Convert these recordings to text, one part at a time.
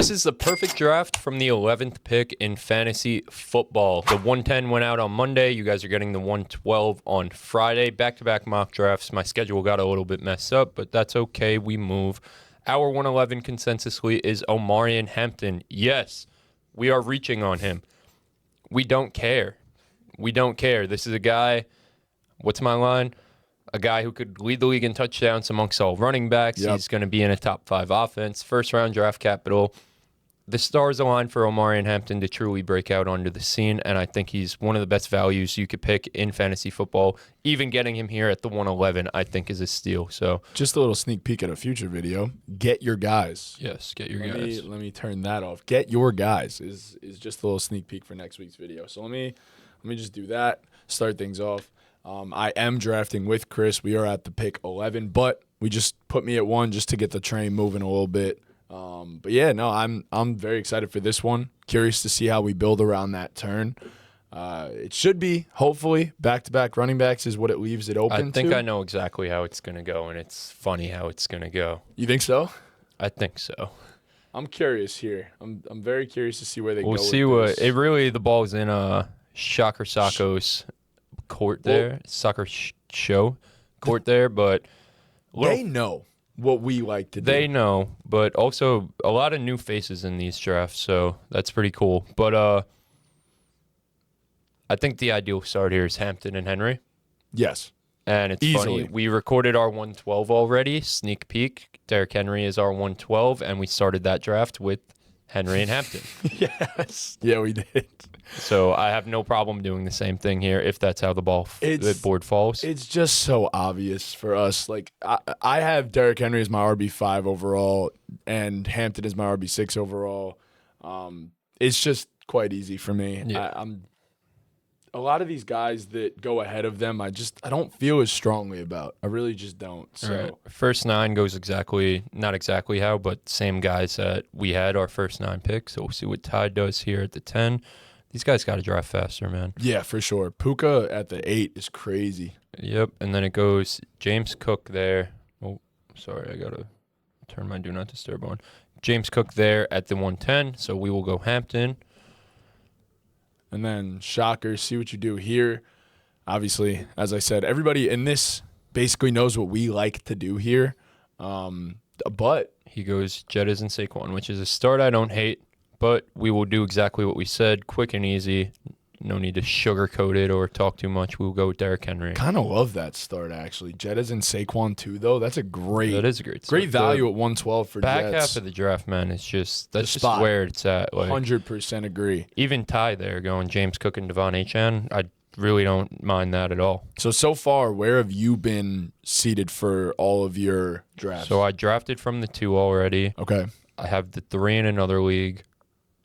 This is the perfect draft from the 11th pick in fantasy football. The 110 went out on Monday. You guys are getting the 112 on Friday. Back-to-back mock drafts. My schedule got a little bit messed up, but that's okay. We move. Our 111 consensusly is Omarion Hampton. Yes, we are reaching on him. We don't care. We don't care. This is a guy, what's my line? A guy who could lead the league in touchdowns amongst all running backs. Yep. He's going to be in a top 5 offense. First-round draft capital. The stars align for Omarion Hampton to truly break out onto the scene, and I think he's one of the best values you could pick in fantasy football. Even getting him here at the 111, I think, is a steal. So, just a little sneak peek at a future video. Get your guys. Yes, get your guys. Let me turn that off. Get your guys is just a little sneak peek for next week's video. So let me just do that. Start things off. I am drafting with Chris. We are at the pick 11, but we just put me at 1 just to get the train moving a little bit. But yeah, no, I'm very excited for this one. Curious to see how we build around that turn. It should be, hopefully, back-to-back running backs is what it leaves it open to. I think I know exactly how it's going to go, and it's funny how it's going to go. You think so? I think so. I'm curious here. I'm very curious to see where they go. We'll see what it really. The ball's in Shocker Sacco's court there, soccer show court there, but they know what we like to do. They know, but also a lot of new faces in these drafts, so that's pretty cool. But I think the ideal start here is Hampton and Henry. Yes. And it's easily funny. We recorded our 112 already, sneak peek. Derrick Henry is our 112, and we started that draft with Henry and Hampton. Yes. Yeah, we did. So I have no problem doing the same thing here if that's how the board falls. It's just so obvious for us. Like I have Derrick Henry as my RB5 overall and Hampton as my RB6 overall. It's just quite easy for me. Yeah. I'm a lot of these guys that go ahead of them, I don't feel as strongly about. I really just don't. So right. First 9 goes not exactly how, but same guys that we had our first 9 picks. So we'll see what Ty does here at the 10. These guys got to draft faster, man. Yeah, for sure. Puka at the 8 is crazy. Yep, and then it goes James Cook there. Oh, sorry, I got to turn my Do Not Disturb on. James Cook there at the 110, so we will go Hampton. And then Shocker, see what you do here. Obviously, as I said, everybody in this basically knows what we like to do here. But he goes Jettas and Saquon, which is a start I don't hate. But we will do exactly what we said, quick and easy. No need to sugarcoat it or talk too much. We'll go with Derrick Henry. Kind of love that start, actually. Jettas and Saquon, too, though. That's that is a great start. Great value at 112 for back Jets. Back half of the draft, man, that's just where it's at. Like, 100% agree. Even Ty there going James Cook and Devon Achane, I really don't mind that at all. So far, where have you been seated for all of your drafts? So I drafted from the 2 already. Okay. I have the 3 in another league.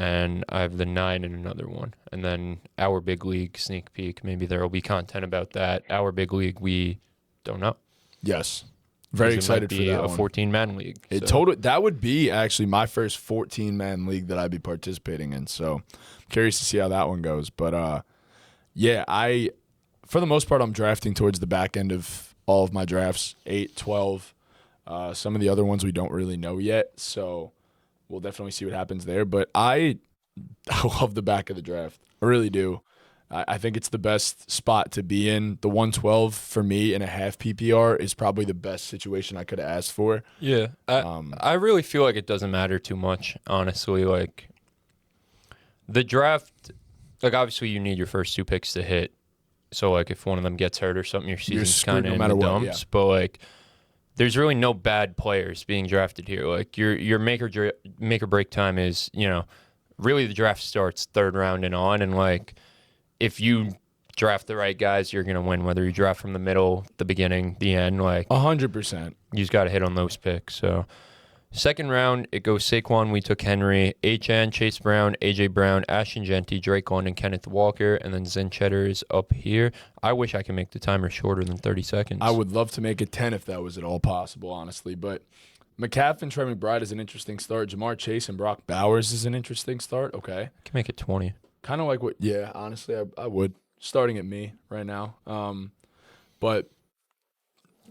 And I have the 9 in another one. And then our big league sneak peek. Maybe there will be content about that. Our big league, we don't know. Yes. Very excited for that one. A 14-man league. That would be actually my first 14-man league that I'd be participating in. So I'm curious to see how that one goes. But, yeah, for the most part, I'm drafting towards the back end of all of my drafts, 8, 12. Some of the other ones we don't really know yet. So we'll definitely see what happens there. But I love the back of the draft. I really do. I think it's the best spot to be in. The 112 for me in a half PPR is probably the best situation I could have asked for. Yeah. I really feel like it doesn't matter too much, honestly. Like, the draft, like, obviously you need your first 2 picks to hit. So, like, if one of them gets hurt or something, your season's kind of in the dumps. Yeah. But, like, there's really no bad players being drafted here. Like, your make or break time is, really the draft starts 3rd round and on. And, like, if you draft the right guys, you're going to win, whether you draft from the middle, the beginning, the end. Like, 100%. You just got to hit on those picks. So, 2nd round, it goes Saquon. We took Henry, Achane, Chase Brown, A.J. Brown, Ashton Genty, Drake London, Kenneth Walker, and then Zen Cheddar is up here. I wish I could make the timer shorter than 30 seconds. I would love to make it 10 if that was at all possible, honestly. But McCaffrey, Trey McBride is an interesting start. Jamar Chase and Brock Bowers is an interesting start. Okay. I can make it 20. Kind of like what, yeah, honestly, I would. Starting at me right now. But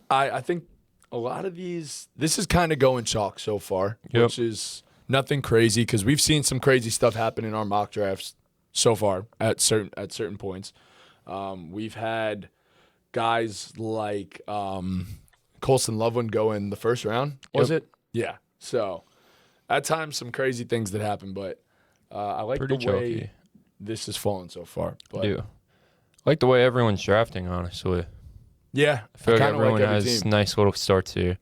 I think a lot of these, this is kind of going chalk so far, which is Nothing crazy because we've seen some crazy stuff happen in our mock drafts so far at certain points. We've had guys like Colson Loveland go in the first round. Was it? Yeah. So at times some crazy things that happen, but I like Pretty the way chalky. this has fallen so far. But I like the way everyone's drafting, honestly. yeah, I feel like kinda everyone every has team. nice little starts here.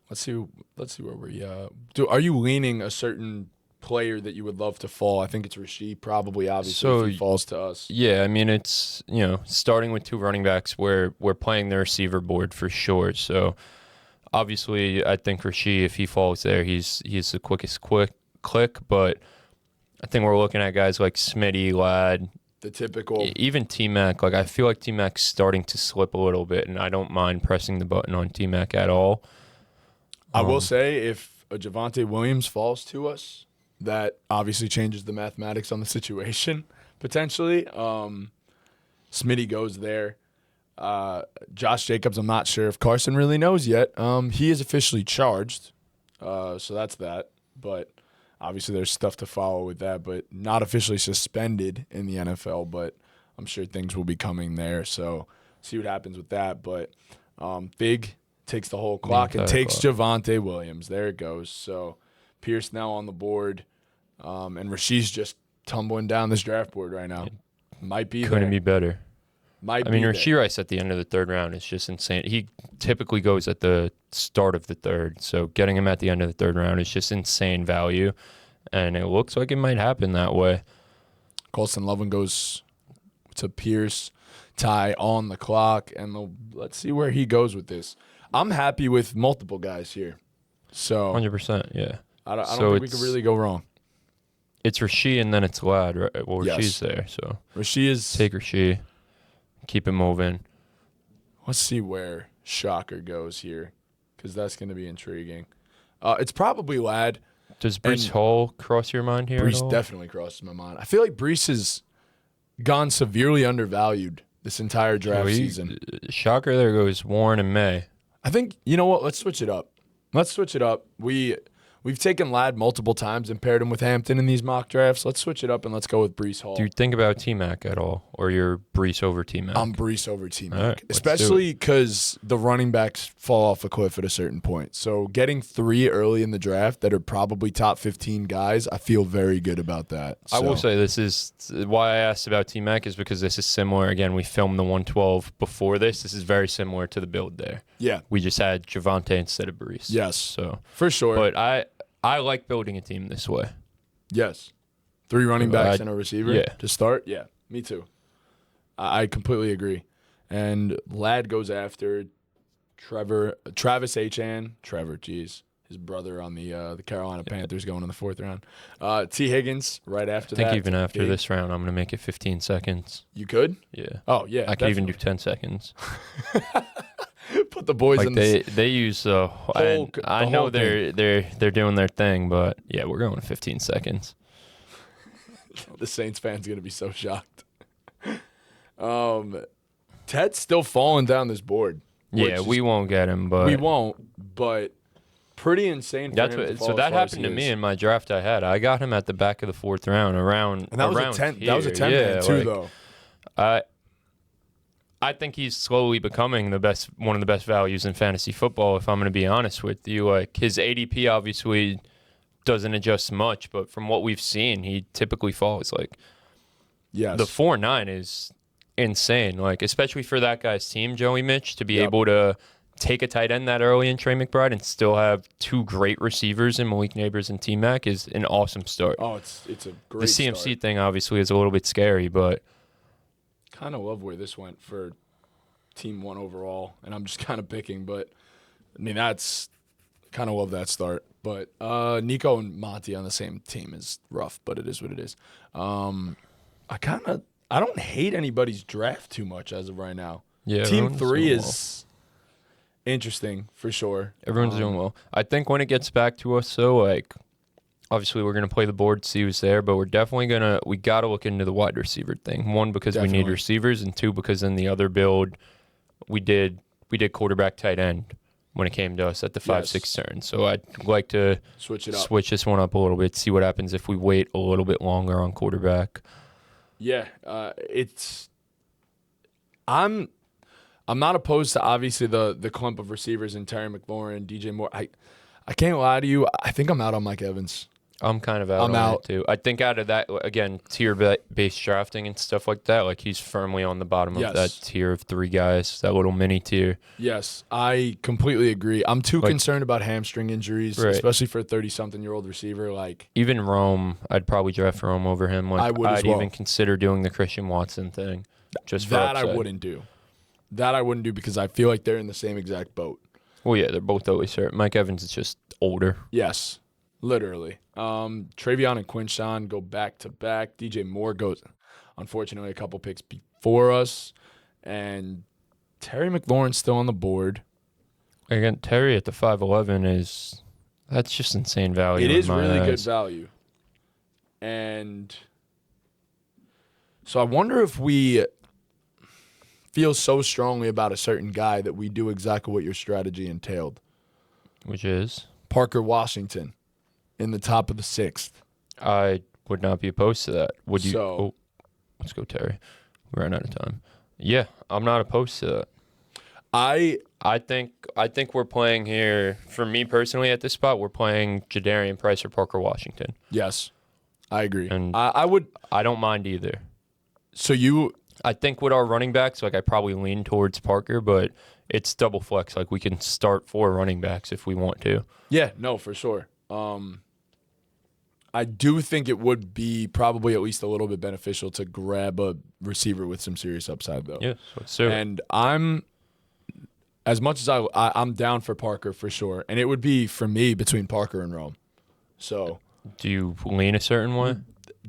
Let's see where we are you leaning a certain player that you would love to fall? I think it's Rasheed, probably, obviously, So, if he falls to us. Yeah, I mean, it's, starting with 2 running backs, we're playing the receiver board for sure. So, obviously, I think Rasheed, if he falls there, he's the quickest click. But I think we're looking at guys like Smitty, Ladd, The typical. even T-Mac. Like, I feel like T-Mac's starting to slip a little bit, and I don't mind pressing the button on T-Mac at all. I will say, if a Javonte Williams falls to us, that obviously changes the mathematics on the situation, potentially. Smitty goes there. Josh Jacobs, I'm not sure if Carson really knows yet. He is officially charged, so that's that. But obviously there's stuff to follow with that, but not officially suspended in the NFL, but I'm sure things will be coming there. So see what happens with that. But Big takes the whole clock and takes Javonte Williams. There it goes. So Pierce now on the board, and Rasheed's just tumbling down this draft board right now. Might be Couldn't there. be better. Might I mean, be Rasheed Rice at the end of the 3rd round is just insane. He typically goes at the start of the 3rd, so getting him at the end of the 3rd round is just insane value, and it looks like it might happen that way. Colson Loveland goes to Pierce, Ty on the clock, and let's see where he goes with this. I'm happy with multiple guys here, so 100%, yeah. I don't think we could really go wrong. It's Rasheed and then it's Ladd, right? Well, Yes. Rasheed's there, so Rasheed is. take Rasheed, keep it moving. Let's see where Shocker goes here, because that's going to be intriguing. It's probably Ladd. Does Breece And Hall cross your mind here at Breece all? definitely crosses my mind. I feel like Breece has gone severely undervalued this entire draft season. Shocker, there goes Warren and May. I think, you know what? Let's switch it up. We've taken Ladd multiple times and paired him with Hampton in these mock drafts. Let's switch it up and let's go with Breece Hall. Do you think about T-Mac at all, or you're Breece over T-Mac? I'm Breece over T-Mac, All right, let's especially because the running backs fall off a cliff at a certain point. So getting 3 early in the draft that are probably top 15 guys, I feel very good about that. I will say this is why I asked about T-Mac is because this is similar. Again, we filmed the 112 before this. This is very similar to the build there. Yeah. We just had Javonte instead of Breece. Yes. So For sure. But I like building a team this way. Yes. 3 running backs and a receiver yeah. to start? Yeah, me too. I completely agree. And Ladd goes after Travis Etienne. Trevor, geez. His brother on the Carolina Panthers going in the 4th round. T. Higgins right after I think that. even after this round, I'm going to make it 15 seconds. You could? Yeah. Oh, yeah. I could even do 10 seconds. Put the boys Like in the they use I the know whole thing. they're doing their thing, but yeah, we're going 15 seconds. The Saints fans going to be so shocked. Ted's still falling down this board. Yeah, we won't get him, but We won't, but pretty insane for him to fall so as that far as happened to he me is. in my draft I had. I got him at the back of the 4th round around And that was a around 10. here. That was a 10 yeah, man too, like, though. I think he's slowly becoming one of the best values in fantasy football, if I'm going to be honest with you. Like, his ADP obviously doesn't adjust much, but from what we've seen, he typically falls. Like, Yes. the 4.9 is insane. Like, especially for that guy's team, Joey Mitch, to be able to take a tight end that early in Trey McBride and still have 2 great receivers in Malik Neighbors and T-Mac is an awesome start. Oh, it's a great The CMC start. thing obviously is a little bit scary, but Kind of love where this went for team 1 overall, and I'm just kind of picking, but I mean that's kind of love that start. But Nico and Monty on the same team is rough, but it is what it is. I don't hate anybody's draft too much as of right now. yeah, Team everyone's 3 doing is interesting for sure. Everyone's doing well. I think when it gets back to us, though, like, obviously we're going to play the board, see who's there, but we're definitely we got to look into the wide receiver thing. 1, because we need Definitely. receivers, and 2, because in the other build, we did quarterback tight end when it came to us at the 5-6 Yes. turn. So I'd like to Switch it up. switch this one up a little bit, see what happens if we wait a little bit longer on quarterback. Yeah, I'm not opposed to obviously the clump of receivers in Terry McLaurin, DJ Moore. I can't lie to you. I think I'm out on Mike Evans. I'm kind of out on it too. I think out of that, again, tier-based drafting and stuff like that, like he's firmly on the bottom of that tier of 3 guys, that little mini tier. Yes, I completely agree. I'm too concerned about hamstring injuries, especially for a 30-something-year-old receiver. Like even Rome, I'd probably draft Rome over him. Like I would as I'd well. even consider doing the Christian Watson thing. Just that for I wouldn't do. That I wouldn't do because I feel like they're in the same exact boat. Well, yeah, they're both always hurt. Mike Evans is just older. Yes, literally. Travion and Quinshawn go back to back. DJ Moore goes, unfortunately, a couple picks before us, and Terry McLaurin's still on the board. Again, Terry at the 5'11" that's just insane value. It is really good value, and so I wonder if we feel so strongly about a certain guy that we do exactly what your strategy entailed. Which is? Parker Washington in the top of the 6th. I would not be opposed to that. Would you? So, let's go, Terry. We're running out of time. Yeah, I'm not opposed to that. I think we're playing here, for me personally at this spot, we're playing Jadarian Price or Parker Washington. Yes, I agree. And I don't mind either. So I think with our running backs, like I probably lean towards Parker, but it's double flex. Like we can start 4 running backs if we want to. Yeah, no, for sure. I do think it would be probably at least a little bit beneficial to grab a receiver with some serious upside, though. Yes, sir. And as much as I'm down for Parker for sure, and it would be for me between Parker and Rome. So, do you lean a certain way?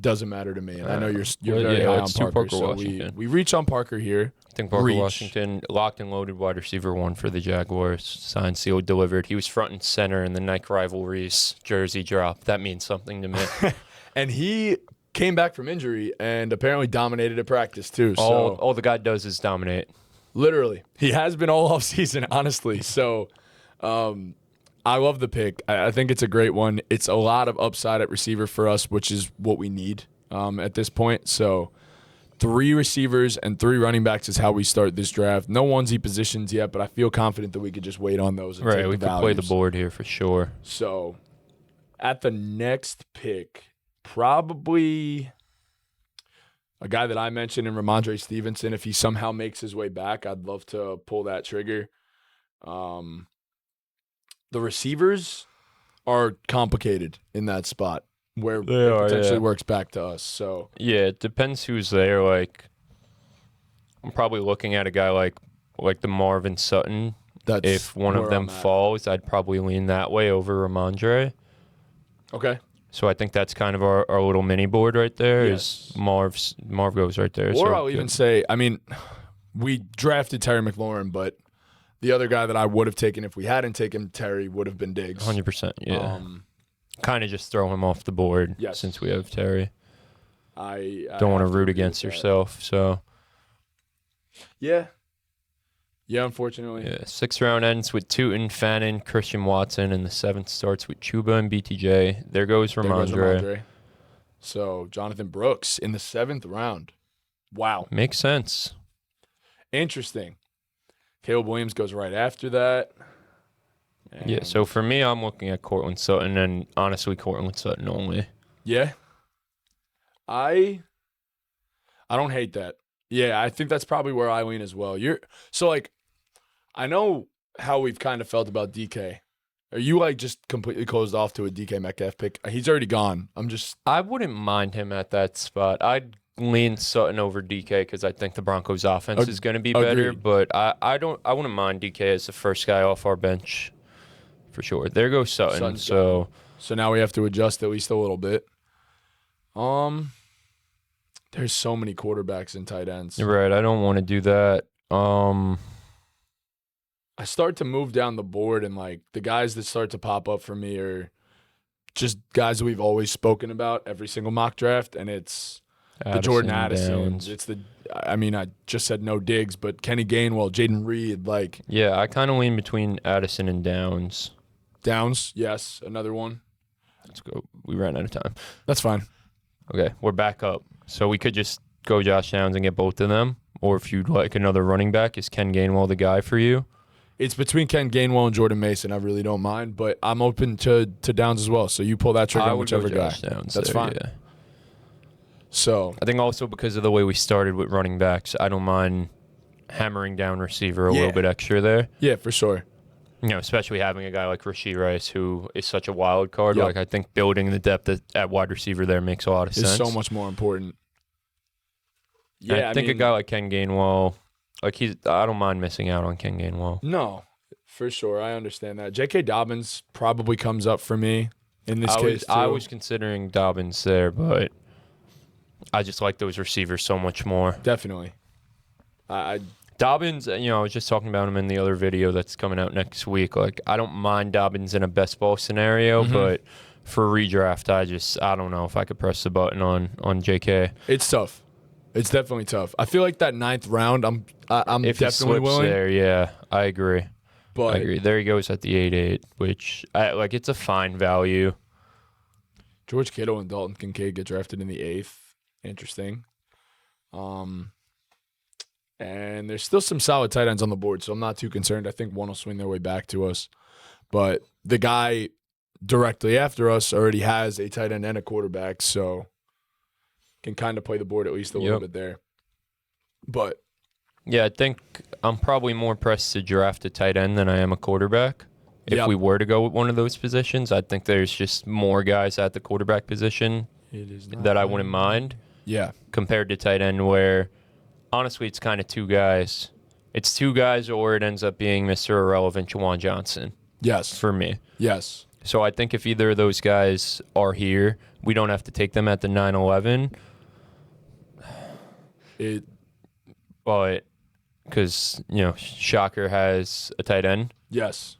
Doesn't matter to me, and I know you're very high on Parker. So we reach on Parker here. I think Parker Washington, locked and loaded wide receiver 1 for the Jaguars, signed, sealed, delivered. He was front and center in the Nike rivalries jersey drop. That means something to me. And he came back from injury and apparently dominated at practice too. All the guy does is dominate. Literally, he has been all off season, honestly. So, I love the pick. I think it's a great one. It's a lot of upside at receiver for us, which is what we need at this point. So 3 receivers and 3 running backs is how we start this draft. No onesie positions yet, but I feel confident that we could just wait on those. And right, we can play the board here for sure. So at the next pick, probably a guy that I mentioned in Ramondre Stevenson. If he somehow makes his way back, I'd love to pull that trigger. The receivers are complicated in that spot where it potentially works back to us. So yeah, it depends who's there. Like I'm probably looking at a guy like the Marvin Sutton. If one of them falls, I'd probably lean that way over Ramondre. Okay. So I think that's kind of our little mini board right there. Yes. Is Marv goes right there. Or so, I'll even say, I mean, we drafted Terry McLaurin, but the other guy that I would have taken if we hadn't taken Terry would have been Diggs. 100%, yeah. Kind of just throw him off the board since we have Terry. I don't want to root against yourself, so. Yeah. Yeah, unfortunately. Yeah, 6th round ends with Tootin, Fannin, Christian Watson, and the 7th starts with Chuba and BTJ. There goes Ramondre. So, Jonathan Brooks in the 7th round. Wow. Makes sense. Interesting. Caleb Williams goes right after that. Yeah, so for me, I'm looking at Cortland Sutton, and honestly, Cortland Sutton only. Yeah. I don't hate that. Yeah, I think that's probably where I lean as well. I know how we've kind of felt about DK. Are you just completely closed off to a DK Metcalf pick? He's already gone. I wouldn't mind him at that spot. I'd lean Sutton over DK because I think the Broncos' offense is going to be better. Agreed. But I wouldn't mind DK as the first guy off our bench for sure. There goes Sutton. So now we have to adjust at least a little bit. There's so many quarterbacks and tight ends. Right, I don't want to do that. I start to move down the board, and the guys that start to pop up for me are just guys that we've always spoken about every single mock draft, and it's the Jordan Addison, Addison. Downs. It's the. I mean, I just said no Diggs, but Kenny Gainwell, Jaden Reed, like Yeah, I kind of lean between Addison and Downs. Downs. Yes, another one. Let's go. We ran out of time. That's fine. Okay, we're back up. So we could just go Josh Downs and get both of them. Or if you'd like another running back, is Ken Gainwell the guy for you? It's between Ken Gainwell and Jordan Mason. I really don't mind, but I'm open to Downs as well. So you pull that trigger I on would whichever go guy. Josh Downs. That's there, fine. Yeah. So I think also because of the way we started with running backs, I don't mind hammering down receiver a little bit extra there. yeah, for sure. You know, especially having a guy like Rashee Rice, who is such a wild card. Yep. Like, I think building the depth at wide receiver there makes a lot of It's sense. so much more important. And Yeah, I think mean, a guy like Ken Gainwell, I don't mind missing out on Ken Gainwell. No, for sure. I understand that. J.K. Dobbins probably comes up for me in this case, too. I was considering Dobbins there, but I just like those receivers so much more. Definitely. Dobbins, I was just talking about him in the other video that's coming out next week. Like, I don't mind Dobbins in a best ball scenario, but for redraft, I don't know if I could press the button on JK. It's tough. It's definitely tough. I feel like that 9th round, I'm If definitely he slips willing. there, yeah, I agree. But I agree. There he goes at the 8-8, which it's a fine value. George Kittle and Dalton Kincaid get drafted in the 8th. Interesting. And there's still some solid tight ends on the board, so I'm not too concerned. I think one will swing their way back to us. But the guy directly after us already has a tight end and a quarterback, so can kind of play the board at least a little bit there. But yeah, I think I'm probably more pressed to draft a tight end than I am a quarterback. If we were to go with one of those positions, I think there's just more guys at the quarterback position that I wouldn't mind. Yeah. Compared to tight end, where honestly it's kind of two guys. It's two guys, or it ends up being Mr. Irrelevant Juwan Johnson. Yes. For me. Yes. So I think if either of those guys are here, we don't have to take them at the 9-11. But because Shocker has a tight end. Yes.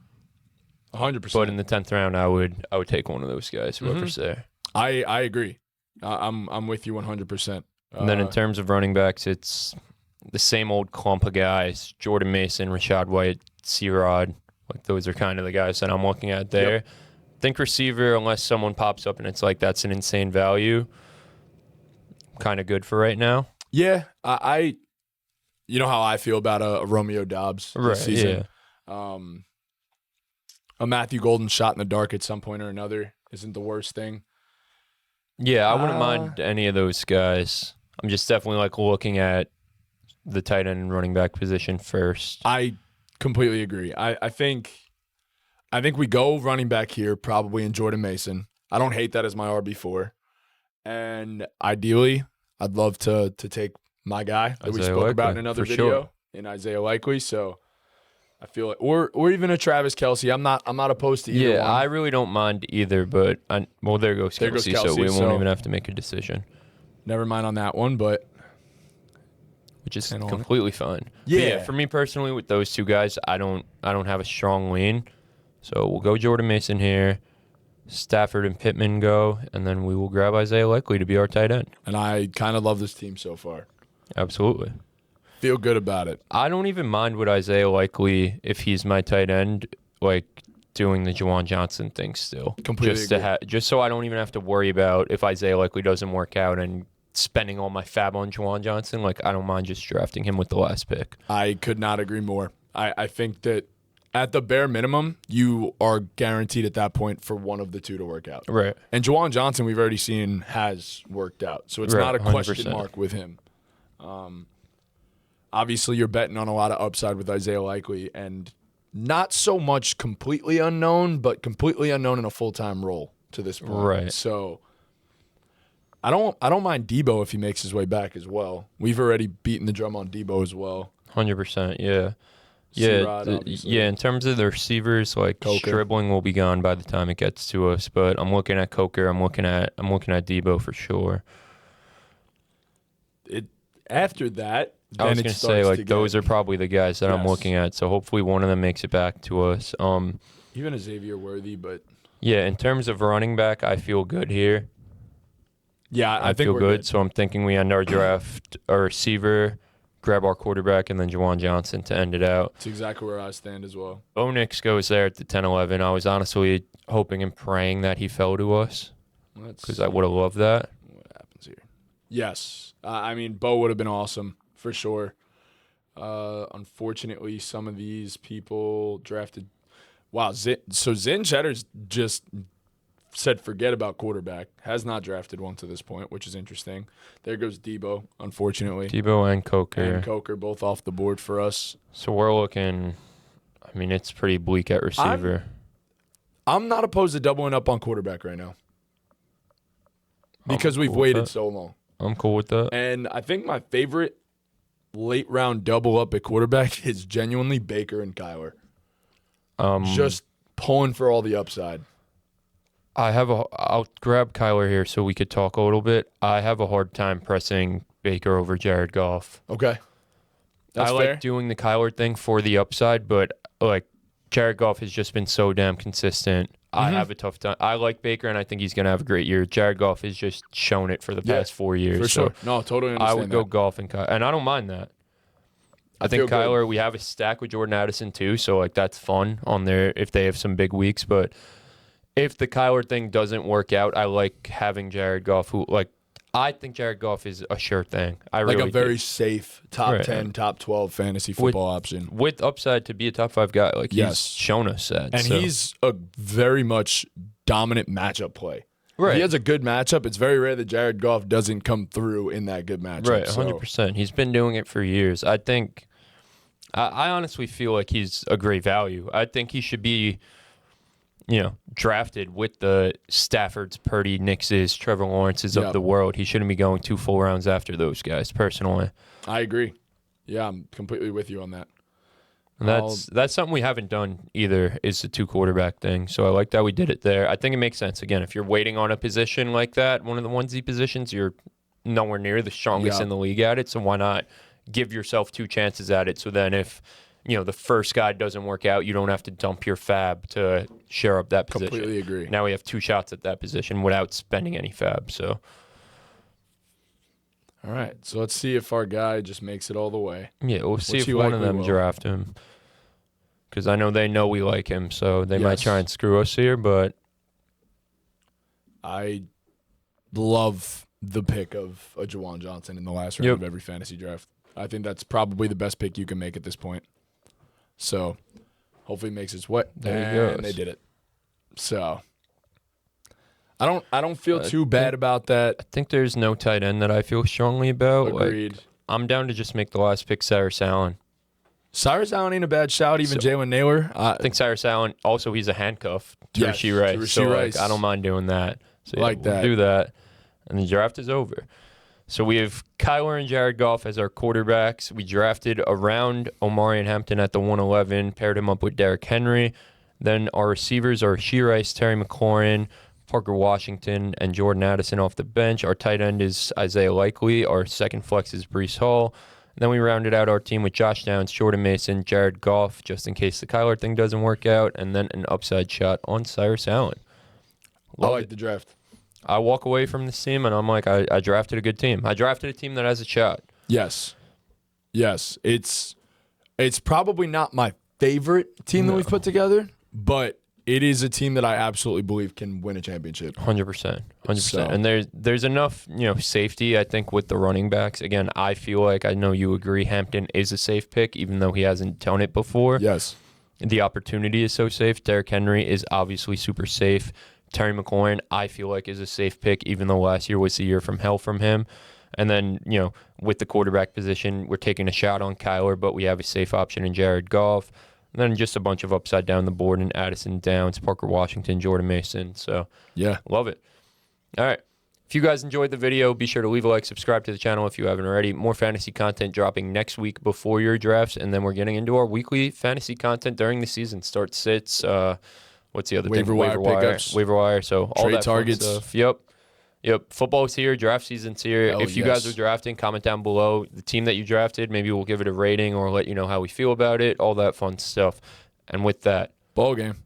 100%. But in the 10th round, I would take one of those guys, whoever's there. I agree. I'm with you 100%. And then in terms of running backs, it's the same old clump of guys: Jordan Mason, Rashad White, C-Rod. Like, those are kind of the guys that I'm looking at there. Yep. Think receiver, unless someone pops up and it's like that's an insane value, kind of good for right now. Yeah, I you know how I feel about a Romeo Dobbs this season. Yeah. A Matthew Golden shot in the dark at some point or another isn't the worst thing. Yeah, I wouldn't mind any of those guys. I'm just definitely looking at the tight end and running back position first. I completely agree. I think we go running back here probably in Jordan Mason. I don't hate that as my RB4. And ideally, I'd love to take my guy that we spoke about in another video in Isaiah Likely. So I feel like, or even a Travis Kelce. I'm not opposed to either one. I really don't mind either, but there goes Kelce, so we won't even have to make a decision. Never mind on that one, but which is completely fine. Yeah. But for me personally, with those two guys, I don't have a strong lean. So we'll go Jordan Mason here, Stafford and Pittman go, and then we will grab Isaiah Likely to be our tight end. And I kind of love this team so far. Absolutely. Feel good about it. I don't even mind with Isaiah Likely if he's my tight end, doing the Juwan Johnson thing still. Completely agree. Just so I don't even have to worry about if Isaiah Likely doesn't work out and spending all my fab on Juwan Johnson. I don't mind just drafting him with the last pick. I could not agree more. I think that at the bare minimum, you are guaranteed at that point for one of the two to work out. Right. And Juwan Johnson, we've already seen, has worked out. So it's not a question mark with him. Obviously, you're betting on a lot of upside with Isaiah Likely, and not so much completely unknown, but completely unknown in a full-time role to this point. Right. So I don't mind Debo if he makes his way back as well. We've already beaten the drum on Debo as well. 100%, yeah. Yeah, in terms of the receivers, Stribling will be gone by the time it gets to us, but I'm looking at Coker, I'm looking at Debo for sure. After that, I was going to say, those are probably the guys that I'm looking at, so hopefully one of them makes it back to us. Even a Xavier Worthy, but... Yeah, in terms of running back, I feel good here. Yeah, I think feel we're good. So I'm thinking we end our draft a receiver, grab our quarterback, and then Juwan Johnson to end it out. That's exactly where I stand as well. Bo Nix goes there at the 10-11. I was honestly hoping and praying that he fell to us because I would have loved that. What happens here? Yes. I mean, Bo would have been awesome for sure. Unfortunately, some of these people drafted. Wow. So Zin Cheddar's just said forget about quarterback. Has not drafted one to this point, which is interesting. There goes Debo, unfortunately. Debo and Coker. And Coker both off the board for us. So we're looking, I mean, it's pretty bleak at receiver. I'm not opposed to doubling up on quarterback right now because we've waited so long. I'm cool with that. And I think my favorite late round double up at quarterback is genuinely Baker and Kyler. Just pulling for all the upside. I'll grab Kyler here so we could talk a little bit. I have a hard time pressing Baker over Jared Goff. Okay. That's I fair. like doing the Kyler thing for the upside, but like Jared Goff has just been so damn consistent. I have a tough time. I like Baker, and I think he's going to have a great year. Jared Goff has just shown it for the past 4 years. For sure. No, totally understand I would go Goff and Kyler, and I don't mind that. I think Kyler, we have a stack with Jordan Addison too, so like that's fun on there if they have some big weeks. But if the Kyler thing doesn't work out, I like having Jared Goff, who like I think Jared Goff is a sure thing. I really like a very safe top 10, top 12 fantasy football option. With upside to be a top 5 guy. Like he's shown us that. And he's a very much dominant matchup play. Right. If he has a good matchup, it's very rare that Jared Goff doesn't come through in that good matchup. Right, 100%. He's been doing it for years. I think I honestly feel like he's a great value. I think he should be drafted with the Staffords, Purdy, Nixes, Trevor Lawrences of the world. He shouldn't be going 2 full rounds after those guys, personally. I agree. Yeah, I'm completely with you on that. And that's something we haven't done either, is the 2 quarterback thing. So I like that we did it there. I think it makes sense. Again, if you're waiting on a position like that, one of the onesie positions, you're nowhere near the strongest in the league at it. So why not give yourself 2 chances at it? So then if the first guy doesn't work out, you don't have to dump your fab to share up that position. Completely agree. Now we have 2 shots at that position without spending any fab. So, all right. So let's see if our guy just makes it all the way. Yeah, we'll see if one of them draft him. Because I know they know we like him, so they might try and screw us here. But I love the pick of a Juwan Johnson in the last round of every fantasy draft. I think that's probably the best pick you can make at this point. So hopefully it makes its way. There you go. And they did it. So I don't feel too bad about that. I think there's no tight end that I feel strongly about. Agreed. Like, I'm down to just make the last pick Cyrus Allen. Cyrus Allen ain't a bad shout. Even Jalen Naylor. I think Cyrus Allen, also he's a handcuff to Rashee Rice. So like, I don't mind doing that. So yeah, we'll do that. And the draft is over. So we have Kyler and Jared Goff as our quarterbacks. We drafted around Omarion Hampton at the 111, paired him up with Derrick Henry. Then our receivers are Rashee Rice, Terry McLaurin, Parker Washington, and Jordan Addison off the bench. Our tight end is Isaiah Likely. Our second flex is Breece Hall. And then we rounded out our team with Josh Downs, Jordan Mason, Jared Goff, just in case the Kyler thing doesn't work out, and then an upside shot on Cyrus Allen. I like the draft. I walk away from this team, and I'm like, I drafted a good team. I drafted a team that has a shot. Yes. It's probably not my favorite team that we've put together, but it is a team that I absolutely believe can win a championship. 100%. And there's enough, safety, I think, with the running backs. Again, I feel like, I know you agree, Hampton is a safe pick, even though he hasn't done it before. Yes. The opportunity is so safe. Derrick Henry is obviously super safe. Terry McLaurin, I feel like, is a safe pick, even though last year was the year from hell from him. And then, with the quarterback position, we're taking a shot on Kyler, but we have a safe option in Jared Goff. And then just a bunch of upside down the board in Addison, Downs, Parker Washington, Jordan Mason. So, love it. All right. If you guys enjoyed the video, be sure to leave a like, subscribe to the channel if you haven't already. More fantasy content dropping next week before your drafts, and then we're getting into our weekly fantasy content during the season. Start sits, what's the other thing? Waiver pickups. Waiver wire. So all trade that targets. Fun stuff. Yep. Football's here. Draft season's here. If you guys are drafting, comment down below the team that you drafted. Maybe we'll give it a rating or let you know how we feel about it. All that fun stuff. And with that, ball game.